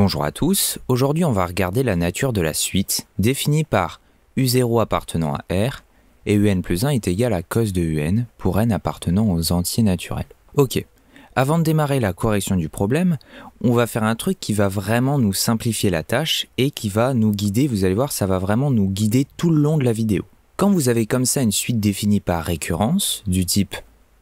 Bonjour à tous, aujourd'hui on va regarder la nature de la suite définie par U0 appartenant à R et UN plus 1 est égal à cos de UN pour n appartenant aux entiers naturels. Ok, avant de démarrer la correction du problème, on va faire un truc qui va vraiment nous simplifier la tâche et qui va nous guider, vous allez voir, ça va vraiment nous guider tout le long de la vidéo. Quand vous avez comme ça une suite définie par récurrence, du type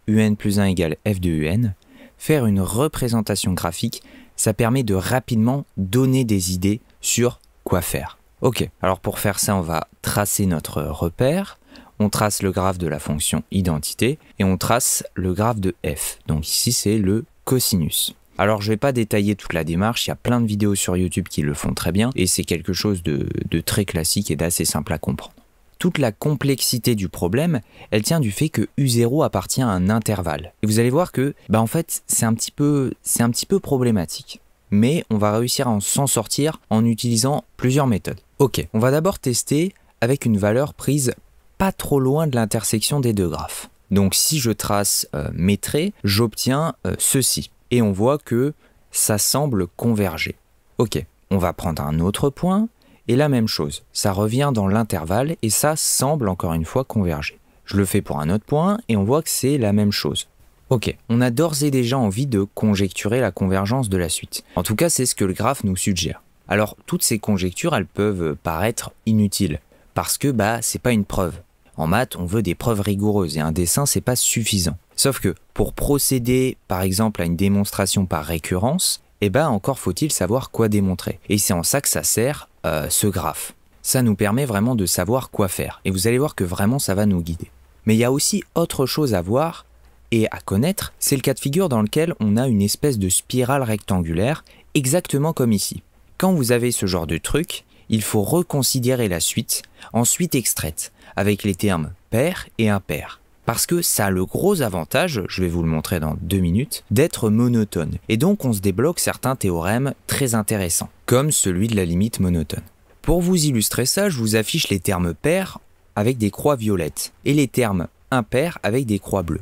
UN plus 1 égale F de UN, faire une représentation graphique, ça permet de rapidement donner des idées sur quoi faire. Ok, alors pour faire ça, on va tracer notre repère, on trace le graphe de la fonction identité et on trace le graphe de f. Donc ici, c'est le cosinus. Alors je ne vais pas détailler toute la démarche, il y a plein de vidéos sur YouTube qui le font très bien et c'est quelque chose de très classique et d'assez simple à comprendre. Toute la complexité du problème, elle tient du fait que U0 appartient à un intervalle. Et vous allez voir que, en fait, c'est un petit peu problématique. Mais on va réussir à s'en sortir en utilisant plusieurs méthodes. Ok, on va d'abord tester avec une valeur prise pas trop loin de l'intersection des deux graphes. Donc si je trace mes traits, j'obtiens ceci. Et on voit que ça semble converger. Ok, on va prendre un autre point. Et la même chose, ça revient dans l'intervalle et ça semble encore une fois converger. Je le fais pour un autre point et on voit que c'est la même chose. Ok, on a d'ores et déjà envie de conjecturer la convergence de la suite. En tout cas, c'est ce que le graphe nous suggère. Alors, toutes ces conjectures, elles peuvent paraître inutiles parce que c'est pas une preuve. En maths, on veut des preuves rigoureuses et un dessin, c'est pas suffisant. Sauf que pour procéder, par exemple, à une démonstration par récurrence, encore faut-il savoir quoi démontrer. Et c'est en ça que ça sert ce graphe. Ça nous permet vraiment de savoir quoi faire. Et vous allez voir que vraiment ça va nous guider. Mais il y a aussi autre chose à voir et à connaître, c'est le cas de figure dans lequel on a une espèce de spirale rectangulaire, exactement comme ici. Quand vous avez ce genre de truc, il faut reconsidérer la suite, ensuite extraite, avec les termes pair et impair. Parce que ça a le gros avantage, je vais vous le montrer dans 2 minutes, d'être monotone. Et donc on se débloque certains théorèmes très intéressants, comme celui de la limite monotone. Pour vous illustrer ça, je vous affiche les termes pairs avec des croix violettes et les termes impairs avec des croix bleues.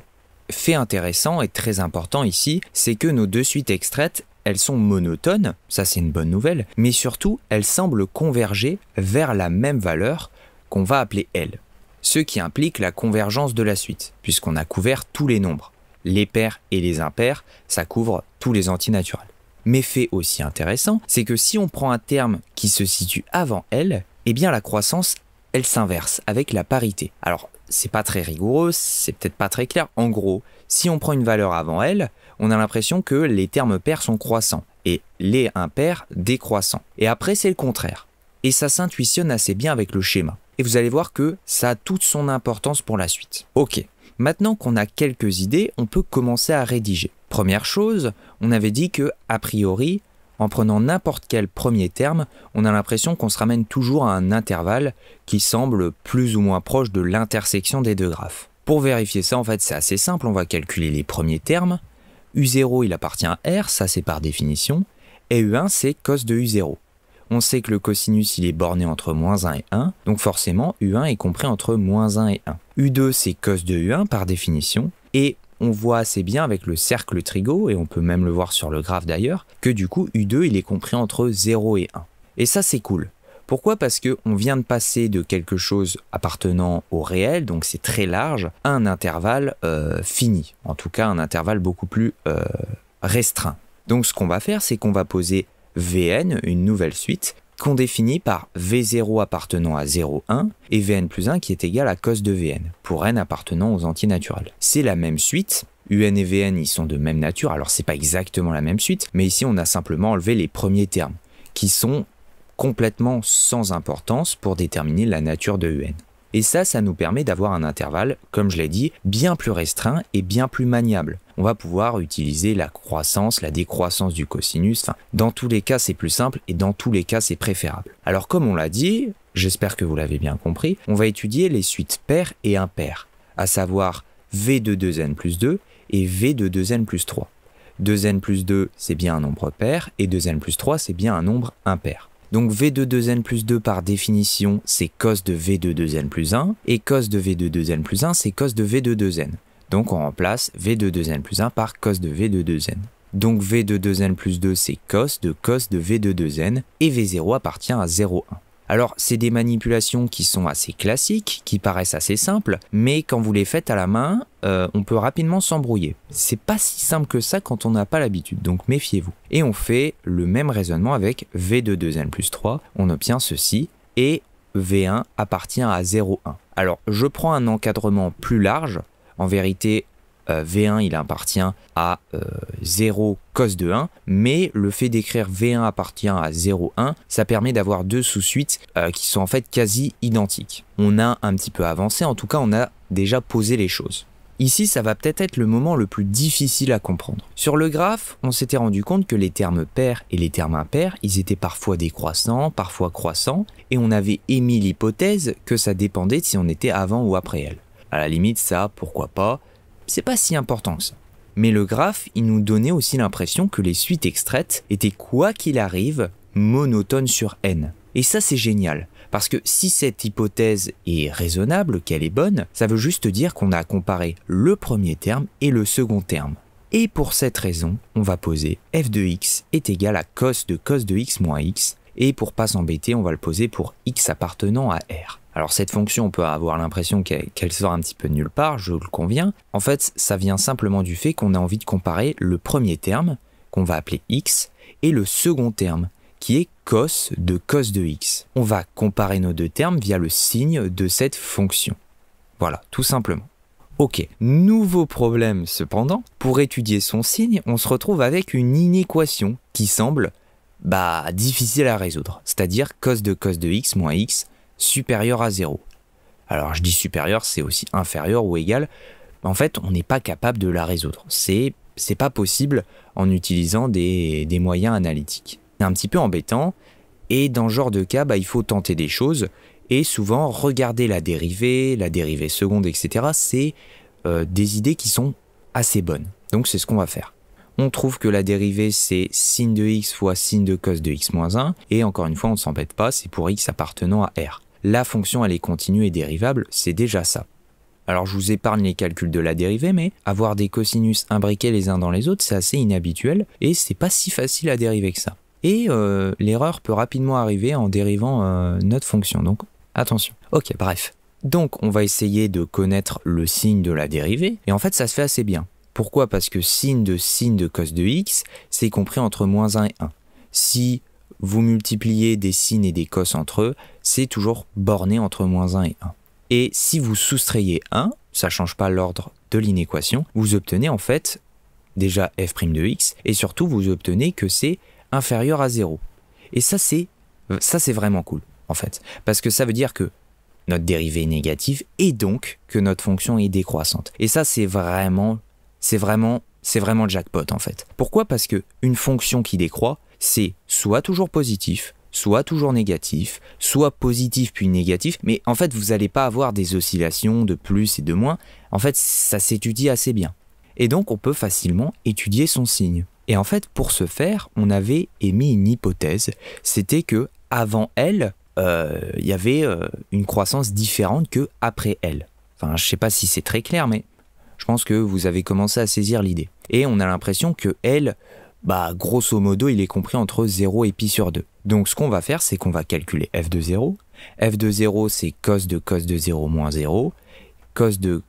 Fait intéressant et très important ici, c'est que nos deux suites extraites, elles sont monotones, ça c'est une bonne nouvelle, mais surtout elles semblent converger vers la même valeur qu'on va appeler L. Ce qui implique la convergence de la suite, puisqu'on a couvert tous les nombres. Les pairs et les impairs, ça couvre tous les antinaturels. Mais fait aussi intéressant, c'est que si on prend un terme qui se situe avant L, la croissance, elle s'inverse avec la parité. Alors, c'est pas très rigoureux, c'est peut-être pas très clair. En gros, si on prend une valeur avant L, on a l'impression que les termes pairs sont croissants et les impairs décroissants. Et après, c'est le contraire. Et ça s'intuitionne assez bien avec le schéma. Et vous allez voir que ça a toute son importance pour la suite. Ok, maintenant qu'on a quelques idées, on peut commencer à rédiger. Première chose, on avait dit que, a priori, en prenant n'importe quel premier terme, on a l'impression qu'on se ramène toujours à un intervalle qui semble plus ou moins proche de l'intersection des deux graphes. Pour vérifier ça, en fait, c'est assez simple, on va calculer les premiers termes. U0, il appartient à R, ça c'est par définition, et U1, c'est cos de U0. On sait que le cosinus, il est borné entre moins 1 et 1, donc forcément, U1 est compris entre moins 1 et 1. U2, c'est cos de U1 par définition, et on voit assez bien avec le cercle trigo, et on peut même le voir sur le graphe d'ailleurs, que du coup, U2, il est compris entre 0 et 1. Et ça, c'est cool. Pourquoi ? Parce qu'on vient de passer de quelque chose appartenant au réel, donc c'est très large, à un intervalle fini, en tout cas un intervalle beaucoup plus restreint. Donc ce qu'on va faire, c'est qu'on va poser Vn, une nouvelle suite, qu'on définit par V0 appartenant à 0, 1 et Vn plus 1 qui est égal à cos de Vn, pour n appartenant aux entiers naturels. C'est la même suite, Un et Vn ils sont de même nature, alors c'est pas exactement la même suite, mais ici on a simplement enlevé les premiers termes, qui sont complètement sans importance pour déterminer la nature de Un. Et ça nous permet d'avoir un intervalle, comme je l'ai dit, bien plus restreint et bien plus maniable. On va pouvoir utiliser la croissance, la décroissance du cosinus, dans tous les cas c'est plus simple et dans tous les cas c'est préférable. Alors comme on l'a dit, j'espère que vous l'avez bien compris, on va étudier les suites paires et impaires, à savoir V de 2n plus 2 et V de 2n plus 3. 2n plus 2 c'est bien un nombre pair et 2n plus 3 c'est bien un nombre impair. Donc V de 2n plus 2 par définition, c'est cos de V de 2n plus 1, et cos de V de 2n plus 1, c'est cos de V de 2n. Donc on remplace V de 2n plus 1 par cos de V de 2n. Donc V de 2n plus 2, c'est cos de V de 2n, et V0 appartient à 0,1. Alors, c'est des manipulations qui sont assez classiques, qui paraissent assez simples, mais quand vous les faites à la main, on peut rapidement s'embrouiller. C'est pas si simple que ça quand on n'a pas l'habitude, donc méfiez-vous. Et on fait le même raisonnement avec V de 2n plus 3, on obtient ceci, et V1 appartient à 0,1. Alors, je prends un encadrement plus large, en vérité, V1 il appartient à 0 cos de 1, mais le fait d'écrire V1 appartient à 0,1, ça permet d'avoir deux sous-suites qui sont en fait quasi identiques. On a un petit peu avancé, en tout cas on a déjà posé les choses. Ici, ça va peut-être être le moment le plus difficile à comprendre. Sur le graphe, on s'était rendu compte que les termes pairs et les termes impairs, ils étaient parfois décroissants, parfois croissants, et on avait émis l'hypothèse que ça dépendait de si on était avant ou après elle. À la limite, ça, pourquoi pas, c'est pas si important que ça. Mais le graphe, il nous donnait aussi l'impression que les suites extraites étaient, quoi qu'il arrive, monotones sur n. Et ça, c'est génial. Parce que si cette hypothèse est raisonnable, qu'elle est bonne, ça veut juste dire qu'on a comparé le premier terme et le second terme. Et pour cette raison, on va poser f de x est égal à cos de x moins x. Et pour pas s'embêter, on va le poser pour x appartenant à R. Alors cette fonction, on peut avoir l'impression qu'elle sort un petit peu de nulle part, je le conviens. En fait, ça vient simplement du fait qu'on a envie de comparer le premier terme, qu'on va appeler x, et le second terme, qui est cos de x. On va comparer nos deux termes via le signe de cette fonction. Voilà, tout simplement. Ok, nouveau problème cependant, pour étudier son signe, on se retrouve avec une inéquation qui semble difficile à résoudre, c'est-à-dire cos de x moins x supérieur à 0. Alors je dis supérieur, c'est aussi inférieur ou égal. En fait, on n'est pas capable de la résoudre. C'est pas possible en utilisant des moyens analytiques. C'est un petit peu embêtant, et dans ce genre de cas, il faut tenter des choses, et souvent regarder la dérivée seconde, etc. C'est des idées qui sont assez bonnes. Donc c'est ce qu'on va faire. On trouve que la dérivée c'est sin de x fois sin de cos de x moins 1, et encore une fois on ne s'embête pas, c'est pour x appartenant à R. La fonction elle est continue et dérivable, c'est déjà ça. Alors je vous épargne les calculs de la dérivée, mais avoir des cosinus imbriqués les uns dans les autres c'est assez inhabituel, et c'est pas si facile à dériver que ça. Et l'erreur peut rapidement arriver en dérivant notre fonction, donc attention. Ok, bref. Donc on va essayer de connaître le signe de la dérivée, et en fait ça se fait assez bien. Pourquoi? Parce que sin de cos de x, c'est compris entre moins 1 et 1. Si vous multipliez des sines et des cos entre eux, c'est toujours borné entre moins 1 et 1. Et si vous soustrayez 1, ça ne change pas l'ordre de l'inéquation, vous obtenez en fait déjà f' de x, et surtout vous obtenez que c'est inférieur à 0. Et ça c'est vraiment cool en fait, parce que ça veut dire que notre dérivée est négative et donc que notre fonction est décroissante. Et ça c'est vraiment le jackpot en fait. Pourquoi? Parce que une fonction qui décroît, c'est soit toujours positif, soit toujours négatif, soit positif puis négatif, mais en fait vous n'allez pas avoir des oscillations de plus et de moins. En fait ça s'étudie assez bien. Et donc on peut facilement étudier son signe. Et en fait pour ce faire, on avait émis une hypothèse, c'était que avant elle, y avait une croissance différente que après elle. Enfin je sais pas si c'est très clair, mais je pense que vous avez commencé à saisir l'idée. Et on a l'impression que L, grosso modo, il est compris entre 0 et pi sur 2. Donc ce qu'on va faire, c'est qu'on va calculer f de 0. f de 0, c'est cos de 0 moins 0. Cos de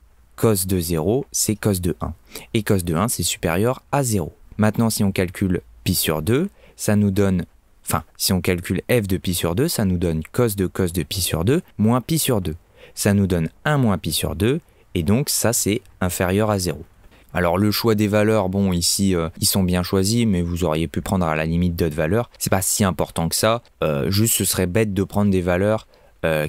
0, c'est cos de 1. Et cos de 1, c'est supérieur à 0. Maintenant, si on calcule pi sur 2, ça nous donne... Enfin, si on calcule f de pi sur 2, ça nous donne cos de pi sur 2 moins pi sur 2. Ça nous donne 1 moins pi sur 2. Et donc ça c'est inférieur à 0. Alors le choix des valeurs, bon ici ils sont bien choisis, mais vous auriez pu prendre à la limite d'autres valeurs. C'est pas si important que ça, juste ce serait bête de prendre des valeurs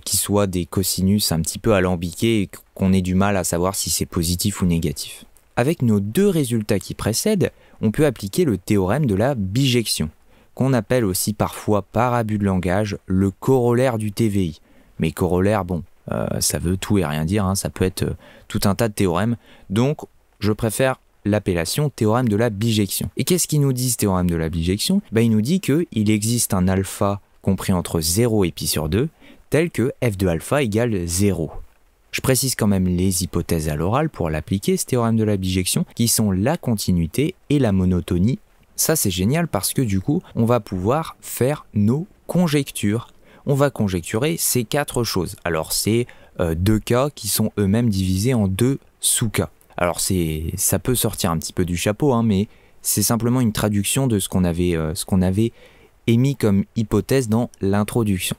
qui soient des cosinus un petit peu alambiqués et qu'on ait du mal à savoir si c'est positif ou négatif. Avec nos deux résultats qui précèdent, on peut appliquer le théorème de la bijection, qu'on appelle aussi parfois par abus de langage le corollaire du TVI. Mais corollaire, bon, ça veut tout et rien dire, hein, ça peut être tout un tas de théorèmes, donc je préfère l'appellation théorème de la bijection. Et qu'est-ce qu'il nous dit ce théorème de la bijection? Il nous dit qu'il existe un alpha compris entre 0 et pi sur 2, tel que f de alpha égale 0. Je précise quand même les hypothèses à l'oral pour l'appliquer, ce théorème de la bijection, qui sont la continuité et la monotonie Ça c'est génial parce que du coup, on va pouvoir faire nos conjectures. On va conjecturer ces 4 choses. Alors c'est 2 cas qui sont eux-mêmes divisés en 2 sous-cas. Alors ça peut sortir un petit peu du chapeau, hein, mais c'est simplement une traduction de ce qu'on avait émis comme hypothèse dans l'introduction.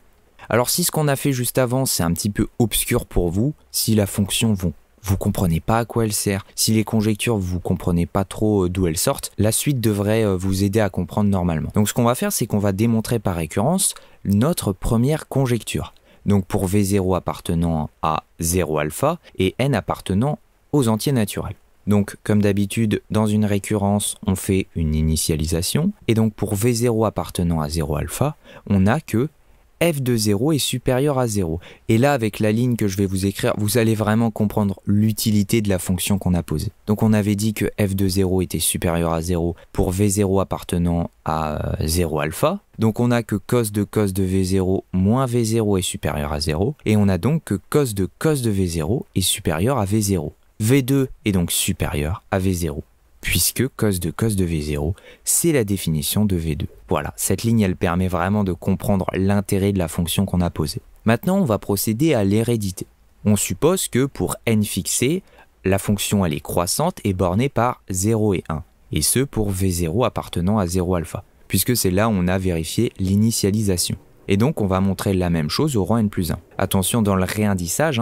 Alors si ce qu'on a fait juste avant c'est un petit peu obscur pour vous, si la fonction vous comprenez pas à quoi elle sert, si les conjectures vous comprenez pas trop d'où elles sortent, la suite devrait vous aider à comprendre normalement. Donc ce qu'on va faire c'est qu'on va démontrer par récurrence notre première conjecture. Donc pour V0 appartenant à 0 alpha et n appartenant aux entiers naturels. Donc comme d'habitude dans une récurrence on fait une initialisation et donc pour V0 appartenant à 0 alpha on a que f de 0 est supérieur à 0. Et là, avec la ligne que je vais vous écrire, vous allez vraiment comprendre l'utilité de la fonction qu'on a posée. Donc on avait dit que f de 0 était supérieur à 0 pour V0 appartenant à 0 alpha. Donc on a que cos de V0 moins V0 est supérieur à 0. Et on a donc que cos de V0 est supérieur à V0. V2 est donc supérieur à V0. Puisque cos de V0, c'est la définition de V2. Voilà, cette ligne, elle permet vraiment de comprendre l'intérêt de la fonction qu'on a posée. Maintenant, on va procéder à l'hérédité. On suppose que pour n fixé, la fonction elle est croissante et bornée par 0 et 1. Et ce pour V0 appartenant à 0 alpha, puisque c'est là où on a vérifié l'initialisation. Et donc, on va montrer la même chose au rang n plus 1. Attention, dans le réindissage,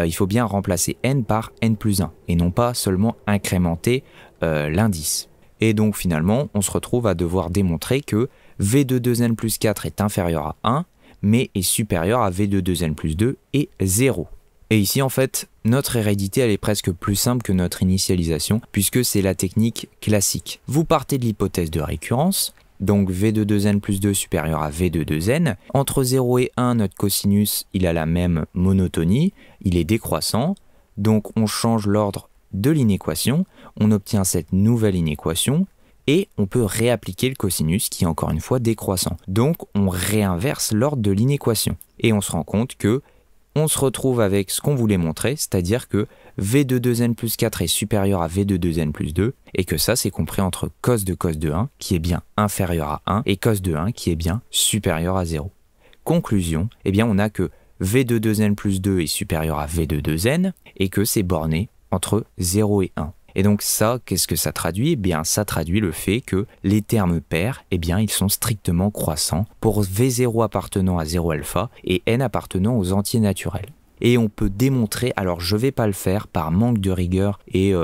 il faut bien remplacer n par n plus 1, et non pas seulement incrémenter l'indice. Et donc, finalement, on se retrouve à devoir démontrer que v de 2n plus 4 est inférieur à 1, mais est supérieur à v de 2n plus 2 et 0. Et ici, en fait, notre hérédité, elle est presque plus simple que notre initialisation, puisque c'est la technique classique. Vous partez de l'hypothèse de récurrence, donc v de 2n plus 2 supérieur à v de 2n. Entre 0 et 1, notre cosinus, il a la même monotonie, il est décroissant. Donc on change l'ordre de l'inéquation, on obtient cette nouvelle inéquation et on peut réappliquer le cosinus qui est encore une fois décroissant. Donc on réinverse l'ordre de l'inéquation et on se rend compte que on se retrouve avec ce qu'on voulait montrer, c'est-à-dire que v de 2n plus 4 est supérieur à v de 2n plus 2, et que ça c'est compris entre cos de 1, qui est bien inférieur à 1, et cos de 1, qui est bien supérieur à 0. Conclusion, eh bien on a que v de 2n plus 2 est supérieur à v de 2n, et que c'est borné entre 0 et 1. Et donc ça, qu'est-ce que ça traduit? Eh bien ça traduit le fait que les termes pairs, eh bien ils sont strictement croissants pour V0 appartenant à 0 alpha et n appartenant aux entiers naturels. Et on peut démontrer, alors je vais pas le faire par manque de rigueur et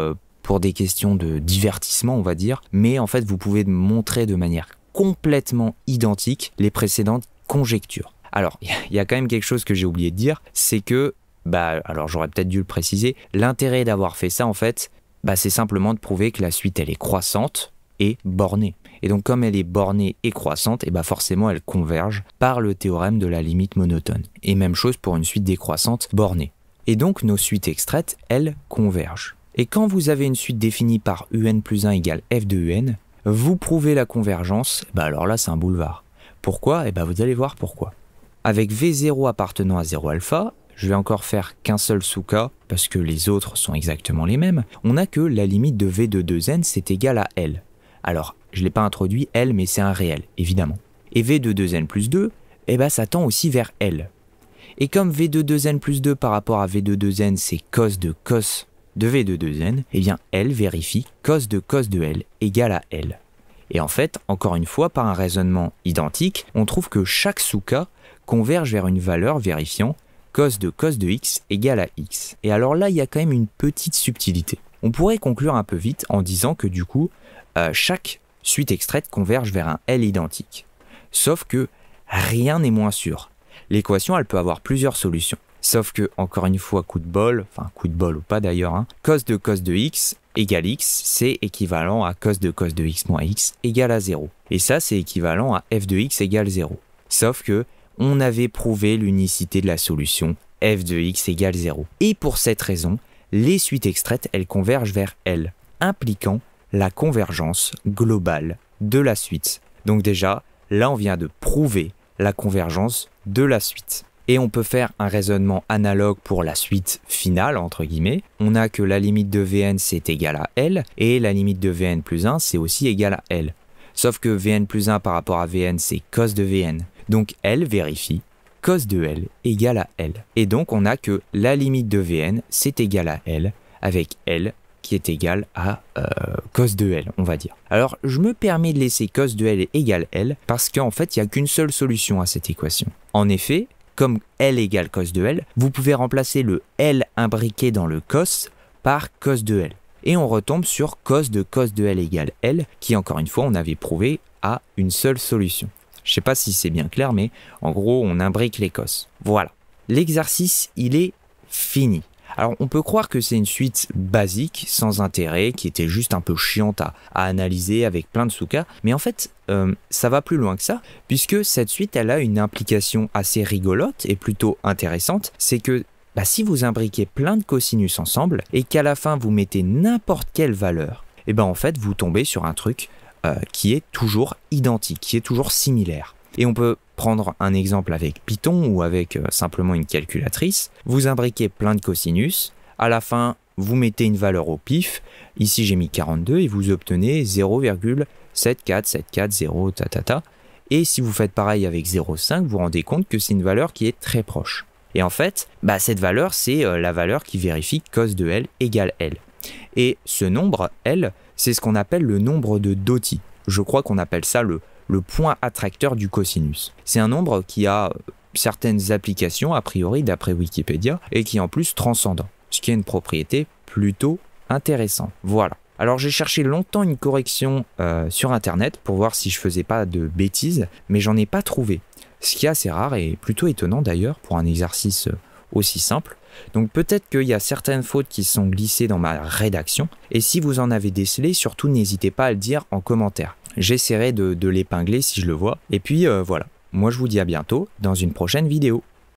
pour des questions de divertissement on va dire, mais en fait vous pouvez montrer de manière complètement identique les précédentes conjectures. Alors il y a quand même quelque chose que j'ai oublié de dire, c'est que, alors j'aurais peut-être dû le préciser, l'intérêt d'avoir fait ça en fait, c'est simplement de prouver que la suite elle est croissante et bornée. Et donc comme elle est bornée et croissante, forcément elle converge par le théorème de la limite monotone. Et même chose pour une suite décroissante bornée. Et donc nos suites extraites, elles convergent. Et quand vous avez une suite définie par un plus 1 égale f de un, vous prouvez la convergence, alors là c'est un boulevard. Pourquoi? Vous allez voir pourquoi. Avec V0 appartenant à 0 alpha, je vais encore faire qu'un seul sous-cas, parce que les autres sont exactement les mêmes, on a que la limite de v de 2n c'est égal à L. Alors, je ne l'ai pas introduit L, mais c'est un réel, évidemment. Et v de 2n plus 2, ça tend aussi vers L. Et comme v de 2n plus 2 par rapport à v de 2n c'est cos de v de 2n, L vérifie cos de L égale à L. Et en fait, encore une fois, par un raisonnement identique, on trouve que chaque sous-cas converge vers une valeur vérifiant cos de x égale à x. Et alors là, il y a quand même une petite subtilité. On pourrait conclure un peu vite en disant que du coup, chaque suite extraite converge vers un L identique. Sauf que rien n'est moins sûr. L'équation, elle peut avoir plusieurs solutions. Sauf que, encore une fois, coup de bol ou pas d'ailleurs, cos de x égale x, c'est équivalent à cos de x moins x égale à 0. Et ça, c'est équivalent à f de x égale 0. Sauf que, on avait prouvé l'unicité de la solution f de x égale 0. Et pour cette raison, les suites extraites, elles convergent vers L, impliquant la convergence globale de la suite. Donc déjà, là on vient de prouver la convergence de la suite. Et on peut faire un raisonnement analogue pour la suite finale, entre guillemets. On a que la limite de Vn c'est égal à L, et la limite de Vn plus 1 c'est aussi égal à L. Sauf que Vn plus 1 par rapport à Vn, c'est cos de Vn. Donc L vérifie cos de L égale à L. Et donc on a que la limite de Vn, c'est égal à L, avec L qui est égal à cos de L, on va dire. Alors je me permets de laisser cos de L égale L, parce qu'en fait il n'y a qu'une seule solution à cette équation. En effet, comme L égale cos de L, vous pouvez remplacer le L imbriqué dans le cos par cos de L. Et on retombe sur cos de L égale L, qui encore une fois on avait prouvé à une seule solution. Je ne sais pas si c'est bien clair, mais en gros on imbrique les cos. Voilà. L'exercice, il est fini. Alors on peut croire que c'est une suite basique, sans intérêt, qui était juste un peu chiante à analyser avec plein de sous-cas, mais en fait ça va plus loin que ça, puisque cette suite elle a une implication assez rigolote et plutôt intéressante, c'est que si vous imbriquez plein de cosinus ensemble et qu'à la fin vous mettez n'importe quelle valeur, et en fait vous tombez sur un truc qui est toujours identique, qui est toujours similaire. Et on peut prendre un exemple avec Python ou avec simplement une calculatrice. Vous imbriquez plein de cosinus, à la fin vous mettez une valeur au pif, ici j'ai mis 42 et vous obtenez 0,74740 tatata. Et si vous faites pareil avec 0,5, vous vous rendez compte que c'est une valeur qui est très proche. Et en fait, cette valeur c'est la valeur qui vérifie cos de L égale L. Et ce nombre, L, c'est ce qu'on appelle le nombre de Doty. Je crois qu'on appelle ça le point attracteur du cosinus. C'est un nombre qui a certaines applications, a priori, d'après Wikipédia, et qui est en plus transcendant, ce qui est une propriété plutôt intéressante. Voilà. Alors j'ai cherché longtemps une correction sur internet pour voir si je faisais pas de bêtises, mais j'en ai pas trouvé. Ce qui est assez rare et plutôt étonnant d'ailleurs pour un exercice aussi simple. Donc peut-être qu'il y a certaines fautes qui sont glissées dans ma rédaction, et si vous en avez décelé, surtout n'hésitez pas à le dire en commentaire. J'essaierai de l'épingler si je le vois. Et puis voilà, moi je vous dis à bientôt dans une prochaine vidéo.